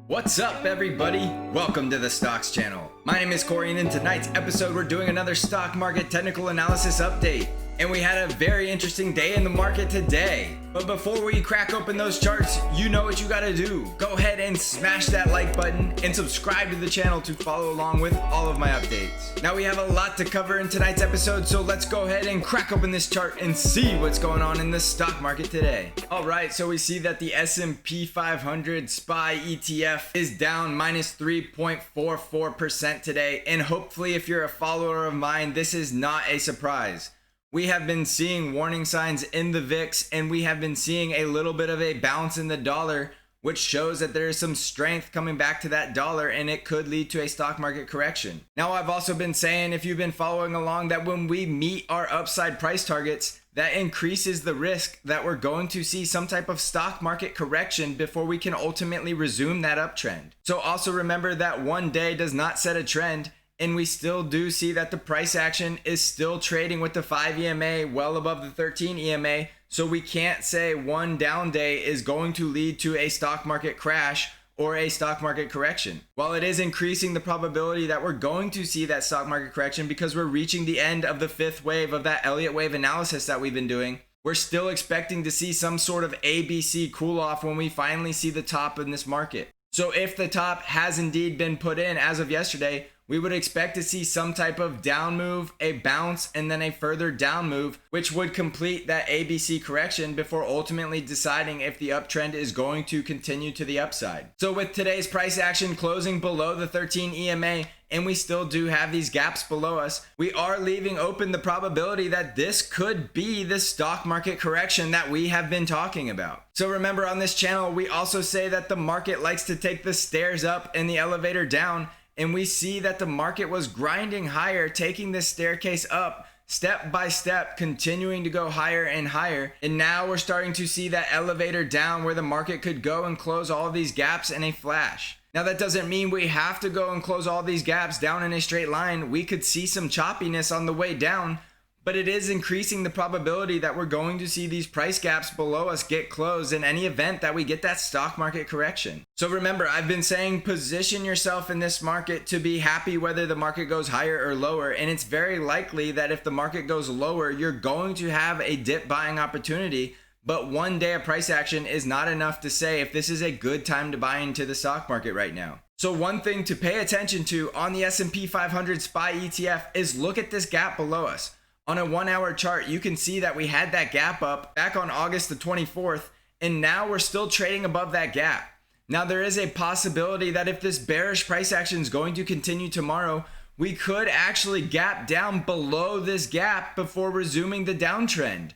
What's up, everybody? Welcome to the Stocks channel. My name is Cory, and in tonight's episode, we're doing another stock market technical analysis update. And we had a very interesting day in the market today. But before we crack open those charts, you know what you gotta do. Go ahead and smash that like button and subscribe to the channel to follow along with all of my updates. Now we have a lot to cover in tonight's episode, so let's go ahead and crack open this chart and see what's going on in the stock market today. Alright, so we see that the SP500 SPY ETF is down minus 3.44% today. And hopefully, if you're a follower of mine, this is not a surprise. We have been seeing warning signs in the VIX, and we have been seeing a little bit of a bounce in the dollar, which shows that there is some strength coming back to that dollar, and it could lead to a stock market correction. Now, I've also been saying, if you've been following along, that when we meet our upside price targets, that increases the risk that we're going to see some type of stock market correction before we can ultimately resume that uptrend. So also remember that one day does not set a trend. And we still do see that the price action is still trading with the 5 EMA well above the 13 EMA. So we can't say one down day is going to lead to a stock market crash or a stock market correction. While it is increasing the probability that we're going to see that stock market correction because we're reaching the end of the fifth wave of that Elliott wave analysis that we've been doing, we're still expecting to see some sort of ABC cool off when we finally see the top in this market. So if the top has indeed been put in as of yesterday, we would expect to see some type of down move, a bounce, and then a further down move, which would complete that ABC correction before ultimately deciding if the uptrend is going to continue to the upside. So with today's price action closing below the 13 EMA, and we still do have these gaps below us, we are leaving open the probability that this could be the stock market correction that we have been talking about. So remember, on this channel, we also say that the market likes to take the stairs up and the elevator down. And we see that the market was grinding higher, taking this staircase up step by step, continuing to go higher and higher. And now we're starting to see that elevator down where the market could go and close all these gaps in a flash. Now, that doesn't mean we have to go and close all these gaps down in a straight line. We could see some choppiness on the way down, but it is increasing the probability that we're going to see these price gaps below us get closed in any event that we get that stock market correction. So remember, I've been saying position yourself in this market to be happy whether the market goes higher or lower. And it's very likely that if the market goes lower, you're going to have a dip buying opportunity. But one day of price action is not enough to say if this is a good time to buy into the stock market right now. So one thing to pay attention to on the SP 500 SPY ETF is look at this gap below us. On a 1 hour chart, you can see that we had that gap up back on August the 24th, and now we're still trading above that gap. Now, there is a possibility that if this bearish price action is going to continue tomorrow, we could actually gap down below this gap before resuming the downtrend.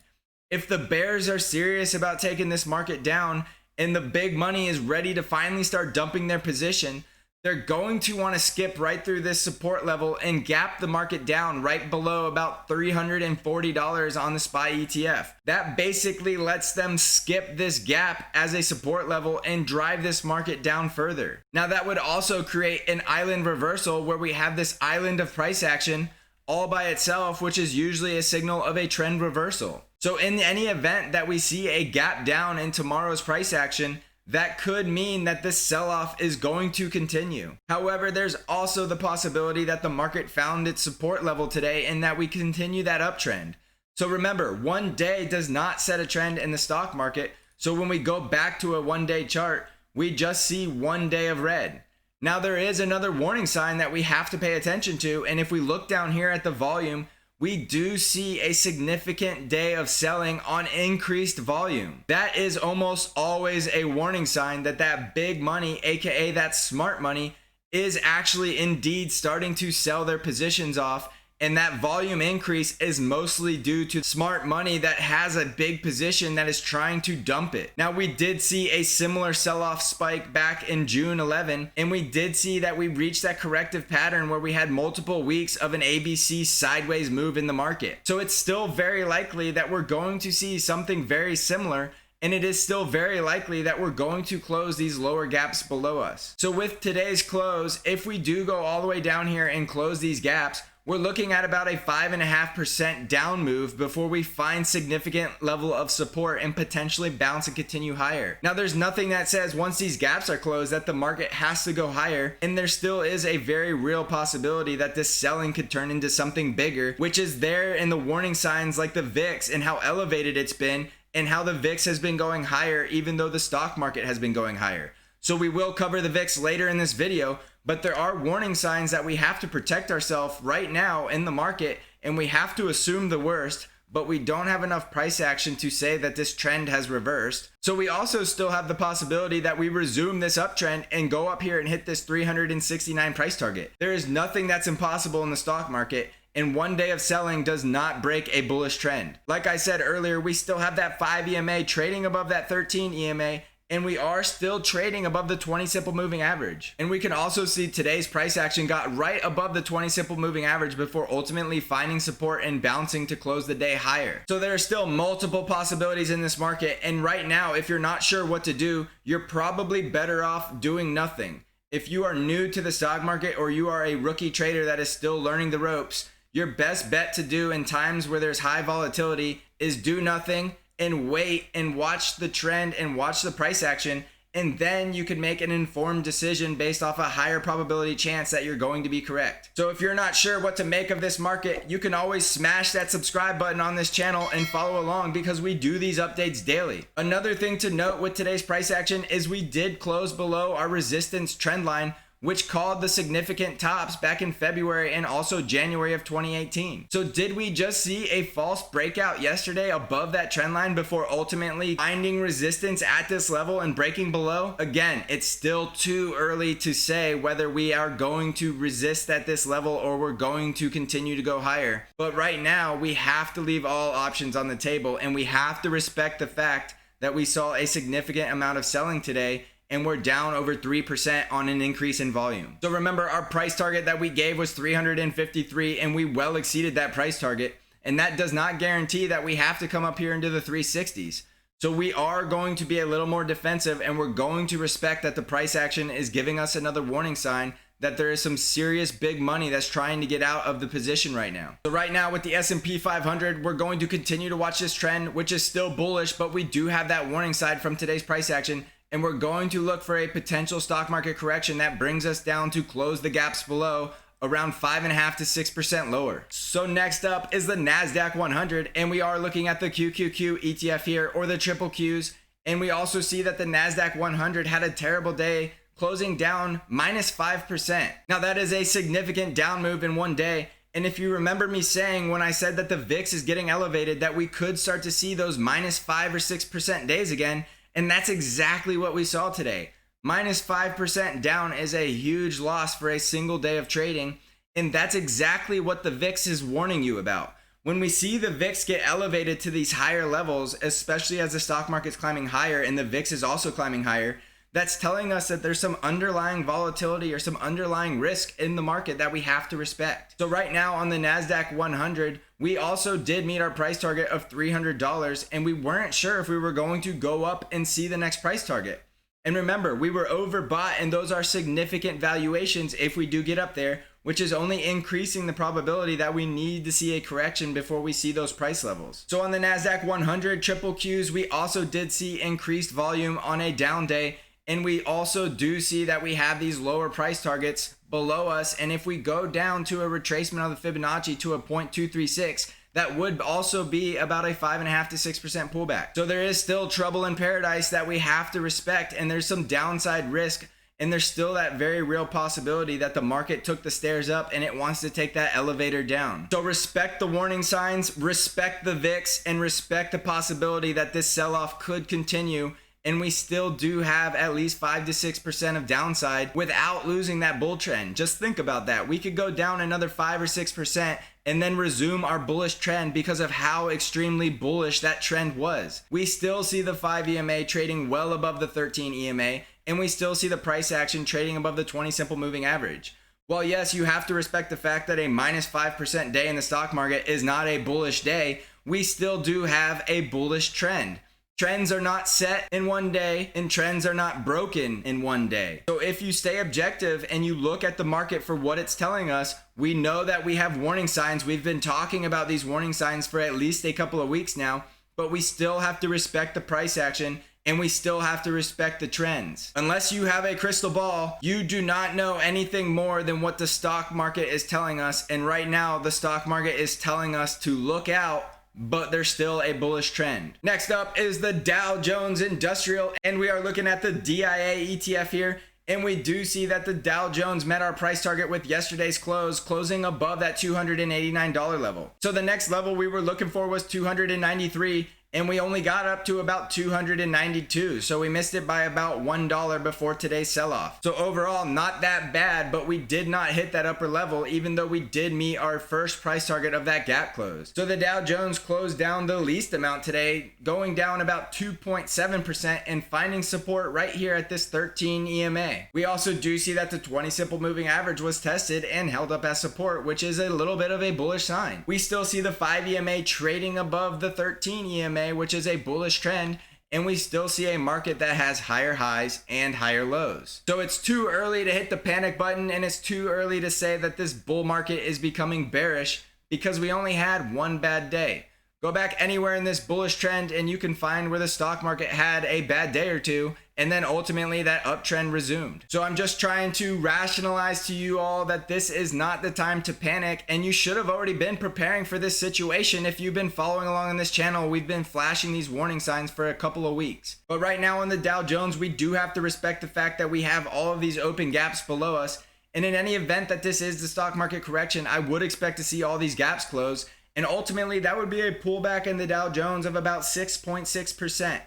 If the bears are serious about taking this market down and the big money is ready to finally start dumping their position, they're going to want to skip right through this support level and gap the market down right below about $340 on the SPY ETF. That basically lets them skip this gap as a support level and drive this market down further. Now, that would also create an island reversal where we have this island of price action all by itself, which is usually a signal of a trend reversal. So in any event that we see a gap down in tomorrow's price action, that could mean that this sell-off is going to continue. However, there's also the possibility that the market found its support level today and that we continue that uptrend. So remember, one day does not set a trend in the stock market. So when we go back to a one-day chart, we just see 1 day of red. Now, there is another warning sign that we have to pay attention to. And if we look down here at the volume, we do see a significant day of selling on increased volume. That is almost always a warning sign that that big money, aka that smart money, is actually indeed starting to sell their positions off. And that volume increase is mostly due to smart money that has a big position that is trying to dump it. Now, we did see a similar sell-off spike back in June 11, and we did see that we reached that corrective pattern where we had multiple weeks of an ABC sideways move in the market. So it's still very likely that we're going to see something very similar, and it is still very likely that we're going to close these lower gaps below us. So with today's close, if we do go all the way down here and close these gaps, we're looking at about a 5.5% down move before we find significant level of support and potentially bounce and continue higher. Now, there's nothing that says once these gaps are closed that the market has to go higher, and there still is a very real possibility that this selling could turn into something bigger, which is there in the warning signs like the VIX and how elevated it's been, and how the VIX has been going higher even though the stock market has been going higher. So we will cover the VIX later in this video, but there are warning signs that we have to protect ourselves right now in the market, and we have to assume the worst, but we don't have enough price action to say that this trend has reversed. So we also still have the possibility that we resume this uptrend and go up here and hit this 369 price target. There is nothing that's impossible in the stock market, and one day of selling does not break a bullish trend. Like I said earlier, we still have that 5 EMA trading above that 13 EMA, and we are still trading above the 20 simple moving average. And we can also see today's price action got right above the 20 simple moving average before ultimately finding support and bouncing to close the day higher. So there are still multiple possibilities in this market, and right now, if you're not sure what to do, you're probably better off doing nothing. If you are new to the stock market or you are a rookie trader that is still learning the ropes, your best bet to do in times where there's high volatility is do nothing and wait and watch the trend and watch the price action, and then you can make an informed decision based off a higher probability chance that you're going to be correct. So if you're not sure what to make of this market, you can always smash that subscribe button on this channel and follow along because we do these updates daily. Another thing to note with today's price action is we did close below our resistance trend line, which called the significant tops back in February and also January of 2018. So did we just see a false breakout yesterday above that trend line before ultimately finding resistance at this level and breaking below? Again, it's still too early to say whether we are going to resist at this level or we're going to continue to go higher. But right now, we have to leave all options on the table, and we have to respect the fact that we saw a significant amount of selling today, and we're down over 3% on an increase in volume. So remember, our price target that we gave was 353, and we well exceeded that price target. And that does not guarantee that we have to come up here into the 360s. So we are going to be a little more defensive, and we're going to respect that the price action is giving us another warning sign that there is some serious big money that's trying to get out of the position right now. So right now with the S&P 500, we're going to continue to watch this trend, which is still bullish, but we do have that warning sign from today's price action. And we're going to look for a potential stock market correction that brings us down to close the gaps below around 5.5 to 6% lower. So next up is the Nasdaq 100, and we are looking at the QQQ ETF here, or the triple Qs. And we also see that the Nasdaq 100 had a terrible day, closing down -5%. Now that is a significant down move in one day. And if you remember me saying when I said that the VIX is getting elevated, that we could start to see those -5 or 6% days again. And that's exactly what we saw today. -5% down is a huge loss for a single day of trading. And that's exactly what the VIX is warning you about. When we see the VIX get elevated to these higher levels, especially as the stock market's climbing higher and the VIX is also climbing higher, that's telling us that there's some underlying volatility or some underlying risk in the market that we have to respect. So right now on the Nasdaq 100, we also did meet our price target of $300, and we weren't sure if we were going to go up and see the next price target. And remember, we were overbought, and those are significant valuations if we do get up there, which is only increasing the probability that we need to see a correction before we see those price levels. So on the Nasdaq 100 triple Qs, we also did see increased volume on a down day. And we also do see that we have these lower price targets below us. And if we go down to a retracement of the Fibonacci to a 0.236, that would also be about a 5.5 to 6% pullback. So there is still trouble in paradise that we have to respect. And there's some downside risk. And there's still that very real possibility that the market took the stairs up and it wants to take that elevator down. So respect the warning signs, respect the VIX, and respect the possibility that this sell-off could continue. And we still do have at least 5 to 6% of downside without losing that bull trend. Just think about that. We could go down another 5 or 6% and then resume our bullish trend because of how extremely bullish that trend was. We still see the 5 EMA trading well above the 13 EMA, and we still see the price action trading above the 20 simple moving average. While yes, you have to respect the fact that a -5% day in the stock market is not a bullish day, we still do have a bullish trend. Trends are not set in one day, and trends are not broken in one day. So if you stay objective and you look at the market for what it's telling us, we know that we have warning signs. We've been talking about these warning signs for at least a couple of weeks now, but we still have to respect the price action and we still have to respect the trends. Unless you have a crystal ball, you do not know anything more than what the stock market is telling us. And right now, the stock market is telling us to look out, but there's still a bullish trend. Next up is the Dow Jones Industrial, and we are looking at the DIA ETF here. And we do see that the Dow Jones met our price target with yesterday's close, closing above that $289 level. So the next level we were looking for was 293, and we only got up to about 292. So we missed it by about $1 before today's sell-off. So overall, not that bad, but we did not hit that upper level, even though we did meet our first price target of that gap close. So the Dow Jones closed down the least amount today, going down about 2.7% and finding support right here at this 13 EMA. We also do see that the 20 simple moving average was tested and held up as support, which is a little bit of a bullish sign. We still see the 5 EMA trading above the 13 EMA, which is a bullish trend, and we still see a market that has higher highs and higher lows. So it's too early to hit the panic button, and it's too early to say that this bull market is becoming bearish because we only had one bad day. Go back anywhere in this bullish trend and you can find where the stock market had a bad day or two, and then ultimately that uptrend resumed. So I'm just trying to rationalize to you all that this is not the time to panic, and you should have already been preparing for this situation. If you've been following along on this channel, we've been flashing these warning signs for a couple of weeks. But right now on the Dow Jones, we do have to respect the fact that we have all of these open gaps below us. And in any event that this is the stock market correction, I would expect to see all these gaps close. And ultimately, that would be a pullback in the Dow Jones of about 6.6%.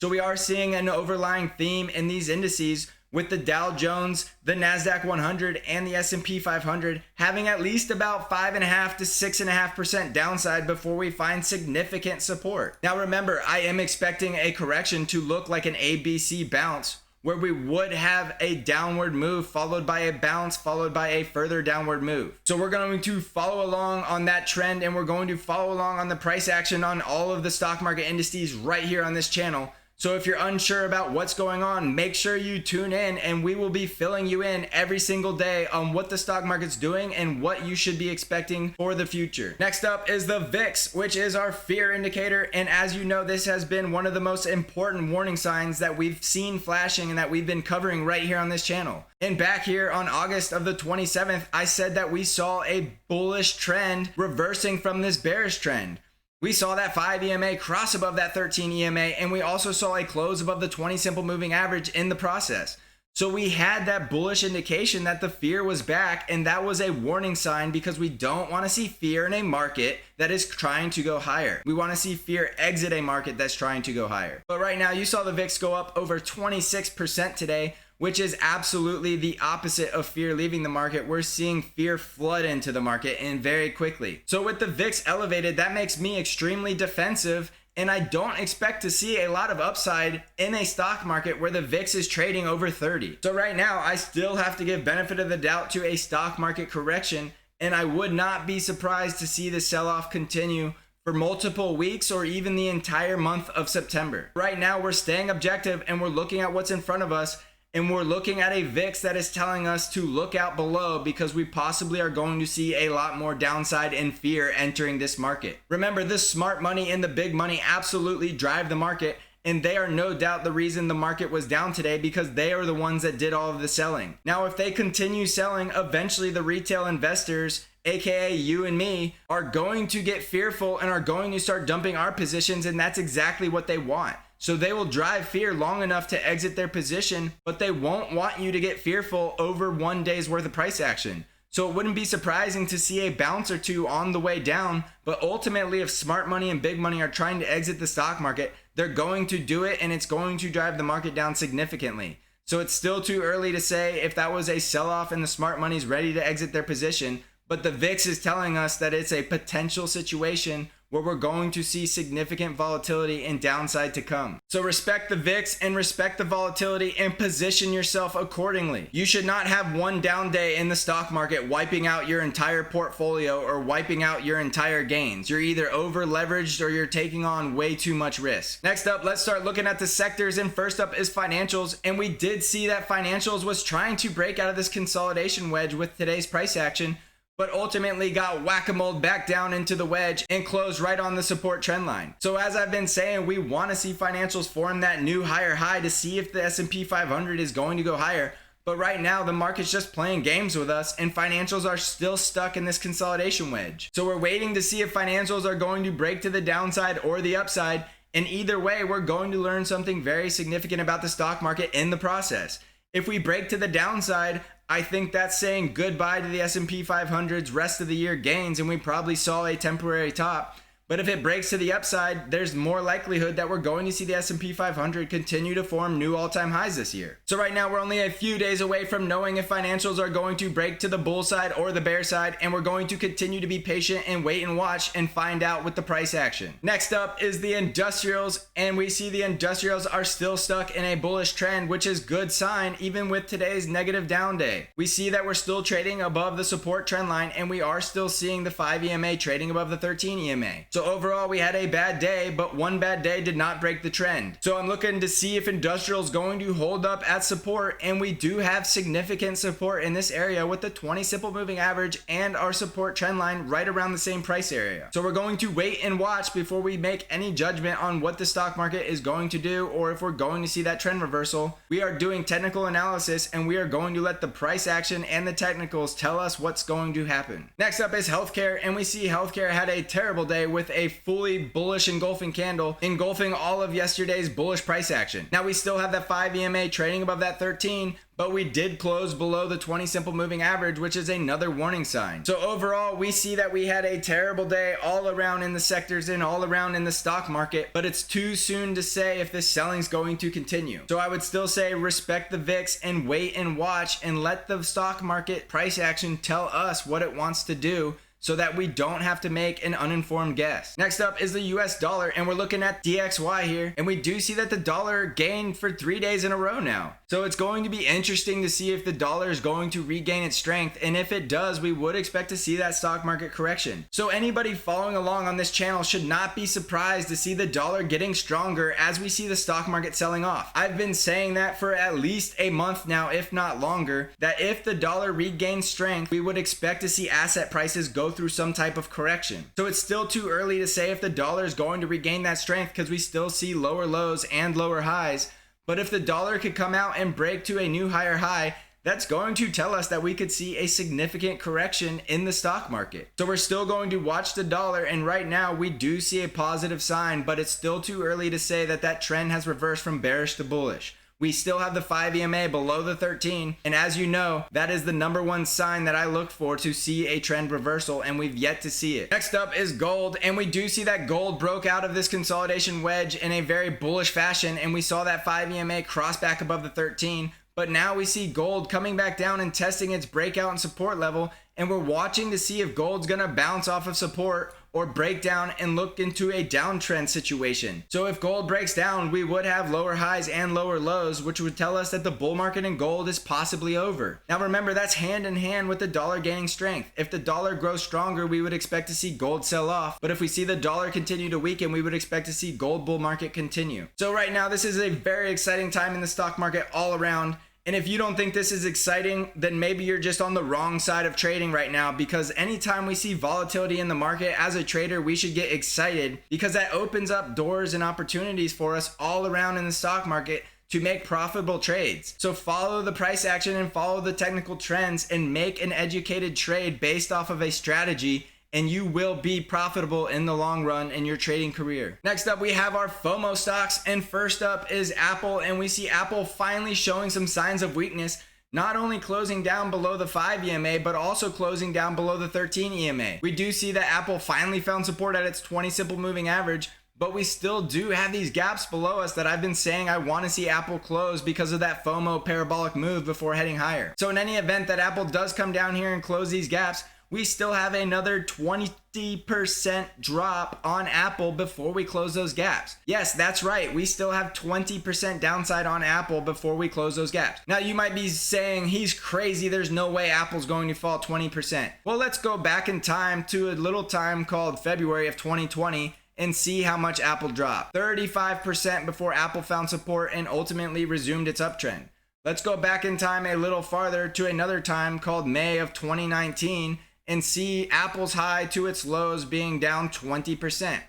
So we are seeing an overlying theme in these indices, with the Dow Jones, the Nasdaq 100, and the SP 500 having at least about 5.5 to 6.5% downside before we find significant support. Now remember, I am expecting a correction to look like an ABC bounce, where we would have a downward move followed by a bounce followed by a further downward move. So we're going to follow along on that trend, and we're going to follow along on the price action on all of the stock market indices right here on this channel. So if you're unsure about what's going on, make sure you tune in, and we will be filling you in every single day on what the stock market's doing and what you should be expecting for the future. Next up is the VIX, which is our fear indicator. And as you know, this has been one of the most important warning signs that we've seen flashing and that we've been covering right here on this channel. And back here on August of the 27th, I said that we saw a bullish trend reversing from this bearish trend. We saw that 5 EMA cross above that 13 EMA, and we also saw a close above the 20 simple moving average in the process. So we had that bullish indication that the fear was back, and that was a warning sign, because we don't want to see fear in a market that is trying to go higher. We want to see fear exit a market that's trying to go higher. But right now, you saw the VIX go up over 26% today, which is absolutely the opposite of fear leaving the market. We're seeing fear flood into the market, and very quickly. So with the VIX elevated, that makes me extremely defensive, and I don't expect to see a lot of upside in a stock market where the VIX is trading over 30. So right now, I still have to give benefit of the doubt to a stock market correction, and I would not be surprised to see the sell-off continue for multiple weeks or even the entire month of September. Right now, we're staying objective, and we're looking at what's in front of us, and we're looking at a VIX that is telling us to look out below, because we possibly are going to see a lot more downside and fear entering this market. Remember, the smart money and the big money absolutely drive the market, and they are no doubt the reason the market was down today, because they are the ones that did all of the selling. Now, if they continue selling, eventually the retail investors, aka you and me, are going to get fearful and are going to start dumping our positions, and that's exactly what they want. So they will drive fear long enough to exit their position, but they won't want you to get fearful over one day's worth of price action. So it wouldn't be surprising to see a bounce or two on the way down, but ultimately, if smart money and big money are trying to exit the stock market, they're going to do it, and it's going to drive the market down significantly. So it's still too early to say if that was a sell-off and the smart money's ready to exit their position, but the VIX is telling us that it's a potential situation where we're going to see significant volatility and downside to come. So respect the VIX and respect the volatility and position yourself accordingly. You should not have one down day in the stock market wiping out your entire portfolio or wiping out your entire gains. You're either over leveraged or you're taking on way too much risk. Next up, let's start looking at the sectors, and first up is financials, and we did see that financials was trying to break out of this consolidation wedge with today's price action, but ultimately got whack-a-mole back down into the wedge and closed right on the support trend line. So as I've been saying, we want to see financials form that new higher high to see if the S&P 500 is going to go higher. But right now, the market's just playing games with us, and financials are still stuck in this consolidation wedge. So we're waiting to see if financials are going to break to the downside or the upside. And either way, we're going to learn something very significant about the stock market in the process. If we break to the downside, I think that's saying goodbye to the S&P 500's rest of the year gains, and we probably saw a temporary top. But if it breaks to the upside, there's more likelihood that we're going to see the S&P 500 continue to form new all-time highs this year. So right now, we're only a few days away from knowing if financials are going to break to the bull side or the bear side, and we're going to continue to be patient and wait and watch and find out with the price action. Next up is the industrials, and we see the industrials are still stuck in a bullish trend, which is good sign even with today's negative down day. We see that we're still trading above the support trend line, and we are still seeing the 5 EMA trading above the 13 EMA. So overall, we had a bad day, but one bad day did not break the trend. So I'm looking to see if industrial is going to hold up at support, and we do have significant support in this area with the 20 simple moving average and our support trend line right around the same price area. So we're going to wait and watch before we make any judgment on what the stock market is going to do or if we're going to see that trend reversal. We are doing technical analysis, and we are going to let the price action and the technicals tell us what's going to happen. Next up is healthcare, and we see healthcare had a terrible day with a fully bullish engulfing candle, engulfing all of yesterday's bullish price action. Now we still have that 5 EMA trading above that 13, but we did close below the 20 simple moving average, which is another warning sign. So overall, we see that we had a terrible day all around in the sectors and all around in the stock market, but it's too soon to say if this selling's going to continue. So I would still say respect the VIX and wait and watch and let the stock market price action tell us what it wants to do, so that we don't have to make an uninformed guess. Next up is the US dollar, and we're looking at DXY here, and we do see that the dollar gained for 3 days in a row now. So it's going to be interesting to see if the dollar is going to regain its strength, and if it does, we would expect to see that stock market correction. So anybody following along on this channel should not be surprised to see the dollar getting stronger as we see the stock market selling off. I've been saying that for at least a month now, if not longer, that if the dollar regains strength, we would expect to see asset prices go through some type of correction. So it's still too early to say if the dollar is going to regain that strength because we still see lower lows and lower highs. But if the dollar could come out and break to a new higher high, that's going to tell us that we could see a significant correction in the stock market. So we're still going to watch the dollar, and right now we do see a positive sign, but it's still too early to say that that trend has reversed from bearish to bullish. We still have the 5 EMA below the 13, and as you know, that is the number one sign that I look for to see a trend reversal, and we've yet to see it. Next up is gold, and we do see that gold broke out of this consolidation wedge in a very bullish fashion, and we saw that 5 EMA cross back above the 13, but now we see gold coming back down and testing its breakout and support level, and we're watching to see if gold's gonna bounce off of support or break down and look into a downtrend situation. So if gold breaks down, we would have lower highs and lower lows, which would tell us that the bull market in gold is possibly over. Now remember, that's hand in hand with the dollar gaining strength. If the dollar grows stronger, we would expect to see gold sell off. But if we see the dollar continue to weaken, we would expect to see gold bull market continue. So right now, this is a very exciting time in the stock market all around. And if you don't think this is exciting, then maybe you're just on the wrong side of trading right now, because anytime we see volatility in the market as a trader, we should get excited because that opens up doors and opportunities for us all around in the stock market to make profitable trades. So follow the price action and follow the technical trends and make an educated trade based off of a strategy, and you will be profitable in the long run in your trading career. Next up, we have our FOMO stocks, and first up is Apple, and we see Apple finally showing some signs of weakness, not only closing down below the 5 EMA, but also closing down below the 13 EMA. We do see that Apple finally found support at its 20 simple moving average, but we still do have these gaps below us that I've been saying I want to see Apple close because of that FOMO parabolic move before heading higher. So in any event that Apple does come down here and close these gaps, we still have another 20% drop on Apple before we close those gaps. Yes, that's right. We still have 20% downside on Apple before we close those gaps. Now you might be saying he's crazy. There's no way Apple's going to fall 20%. Well, let's go back in time to a little time called February of 2020 and see how much Apple dropped. 35% before Apple found support and ultimately resumed its uptrend. Let's go back in time a little farther to another time called May of 2019 and see Apple's high to its lows being down 20%.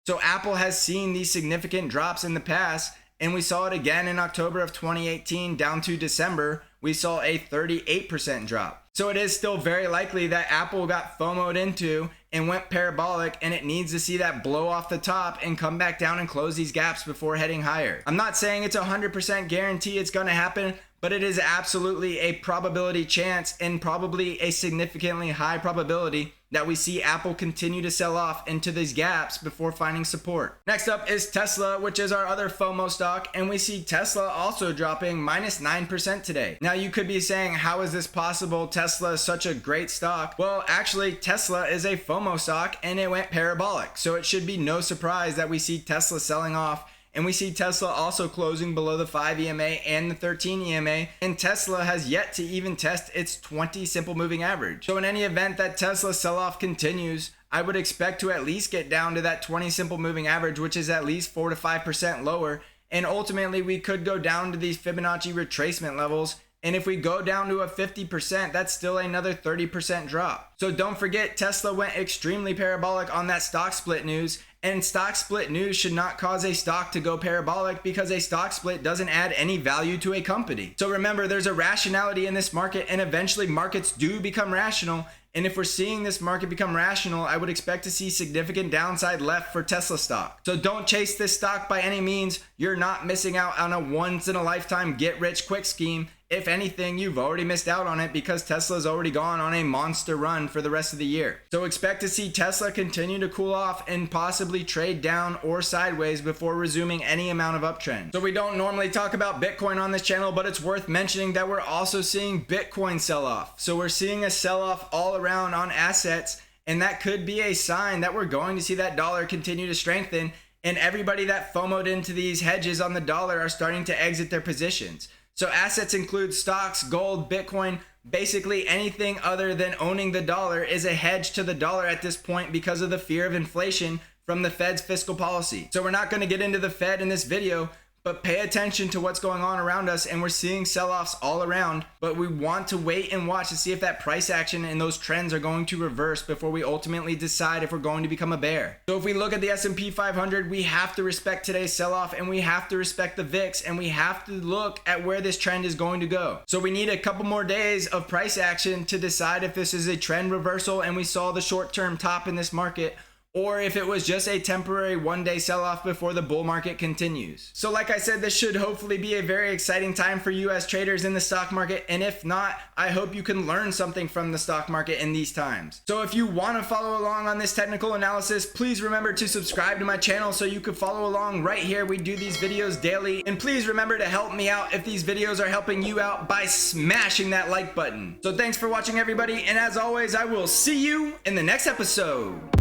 So Apple has seen these significant drops in the past, and we saw it again in October of 2018 down to December. We saw a 38% drop. So it is still very likely that Apple got FOMO'd into and went parabolic, and it needs to see that blow off the top and come back down and close these gaps before heading higher. I'm not saying it's a 100% guarantee it's going to happen, but it is absolutely a probability chance and probably a significantly high probability that we see Apple continue to sell off into these gaps before finding support. Next up is Tesla, which is our other FOMO stock, and we see Tesla also dropping -9% today. Now you could be saying, how is this possible? Tesla is such a great stock. Well, actually Tesla is a FOMO stock and it went parabolic. So it should be no surprise that we see Tesla selling off. And we see Tesla also closing below the 5 EMA and the 13 EMA, and Tesla has yet to even test its 20 simple moving average. So in any event that Tesla sell-off continues, I would expect to at least get down to that 20 simple moving average, which is at least 4 to 5% lower, and ultimately we could go down to these Fibonacci retracement levels. And if we go down to a 50%, that's still another 30% drop. So don't forget, Tesla went extremely parabolic on that stock split news, and stock split news should not cause a stock to go parabolic because a stock split doesn't add any value to a company. So remember, there's a rationality in this market, and eventually markets do become rational. And if we're seeing this market become rational, I would expect to see significant downside left for Tesla stock. So don't chase this stock by any means. You're not missing out on a once in a lifetime get rich quick scheme. If anything, you've already missed out on it because Tesla's already gone on a monster run for the rest of the year. So expect to see Tesla continue to cool off and possibly trade down or sideways before resuming any amount of uptrend. So we don't normally talk about Bitcoin on this channel, but it's worth mentioning that we're also seeing Bitcoin sell off. So we're seeing a sell off all around on assets, and that could be a sign that we're going to see that dollar continue to strengthen, and everybody that FOMO'd into these hedges on the dollar are starting to exit their positions. So assets include stocks, gold, Bitcoin, basically anything other than owning the dollar is a hedge to the dollar at this point because of the fear of inflation from the Fed's fiscal policy. So we're not going to get into the Fed in this video, but pay attention to what's going on around us, and we're seeing sell-offs all around, but we want to wait and watch to see if that price action and those trends are going to reverse before we ultimately decide if we're going to become a bear. So if we look at the SP 500, we have to respect today's sell-off, and we have to respect the VIX, and we have to look at where this trend is going to go. So we need a couple more days of price action to decide if this is a trend reversal and we saw the short-term top in this market, or if it was just a temporary one-day sell-off before the bull market continues. So like I said, this should hopefully be a very exciting time for you as traders in the stock market, and if not, I hope you can learn something from the stock market in these times. So if you want to follow along on this technical analysis, please remember to subscribe to my channel so you can follow along right here. We do these videos daily, and please remember to help me out if these videos are helping you out by smashing that like button. So thanks for watching, everybody, and as always, I will see you in the next episode.